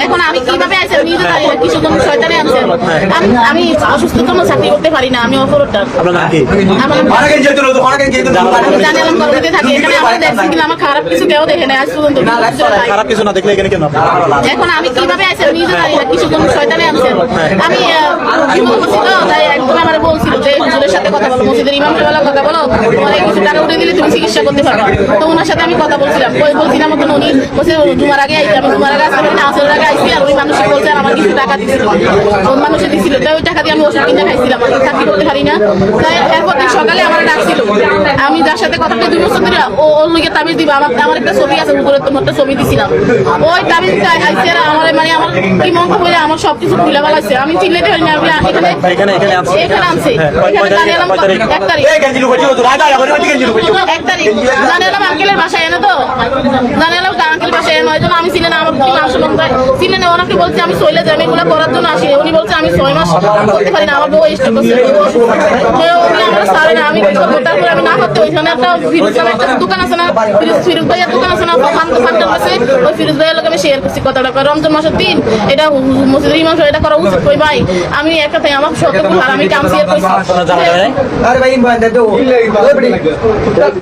এখন আমি কিভাবে আইছি আমি নিজে জানি না, কিছু কোন শয়তানে আছে। আমি অসুস্থতার জন্য চাকরি করতে পারি না, আমি অপরাধ। আপনার নাম কি? আমার আমি জানালাম কর্মীতে থাকি, এখানে আমার দেখছি কিন্তু আমার খারাপ কিছু কেউ দেখে না আজ পর্যন্ত। খারাপ কিছু না দেখলে এখানে কেন? এখন আমি কিভাবে আইছি আমি নিজে জানি না, কিছু কোন শয়তানে আছে। আমি জীবন মসজিদ তাই একদম আমার বলছিল যে হুজুরের সাথে কথা বলো, মসজিদের ইমাম সাহেবের কথা বলো, তোমার এই কিছু টাকা উঠে দিলে তুমি চিকিৎসা করতে পারবে। তো ওনার সাথে আমি কথা বলছিলাম, বলছিলাম মতন উনি বলছে জুমার আগে আইছি, আমি জুমার আগে আসতে পারি না, আসলে আগে আইছি। আর ওই মানুষকে বলছে আর আমার কিছু টাকা দিচ্ছিল, ওই মানুষে দিচ্ছিল, তাই ওই টাকা দিয়ে আমি ওষুধ কিনে খাইছিলাম, আমি চাকরি করতে পারি না। তাই এরপর দিন সকালে আমার ডাকছিল, আমি যার সাথে কথা বলে 2 বছর ধরে ওর লিগে তাবিজ দিবা, আমার একটা ছবি আছে উপরে, তোমার একটা ছবি দিছিলাম, ওই তাবিজটা আইসি আর আমার মানে আমার কি মন্ত্র বলে আমার সবকিছু খুলে ফেলাইছে। আমি চিনতে পারি না, আমি এখানে আনছি, এখানে জানালাম 1 তারিখ, 1 তারিখ জানালাম আঙ্কেলের বাসায় এনে, তো জানালাম আঙ্কেলের বাসায় এনে, ওই জন্য আমি চিনে না, আমার কি মাংস চিনে না। ওনাকে বলছে আমি চলে যাই, আমি এগুলো করার জন্য আসি। উনি বলছে আমি 6 মাস করতে পারি না, আমার বউ স্ট্রোক করছে, আমরা সারে না, আমি কি করবো? তারপরে আমি না করতে ওইখানে একটা ফিরোজ নামে একটা দোকান আছে না, ফিরোজ ভাইয়ের দোকান আছে না, ফান্ডার আছে, ওই ফিরোজ ভাইয়ের লোক আমি শেয়ার করছি কথাটা। রমজান মাসের দিন এটা মসজিদের ইমাম সাহেব এটা করা উচিত। কই ভাই আমি একটা তাই আমার সত্য আর আমি কাম শেয়ার করছি।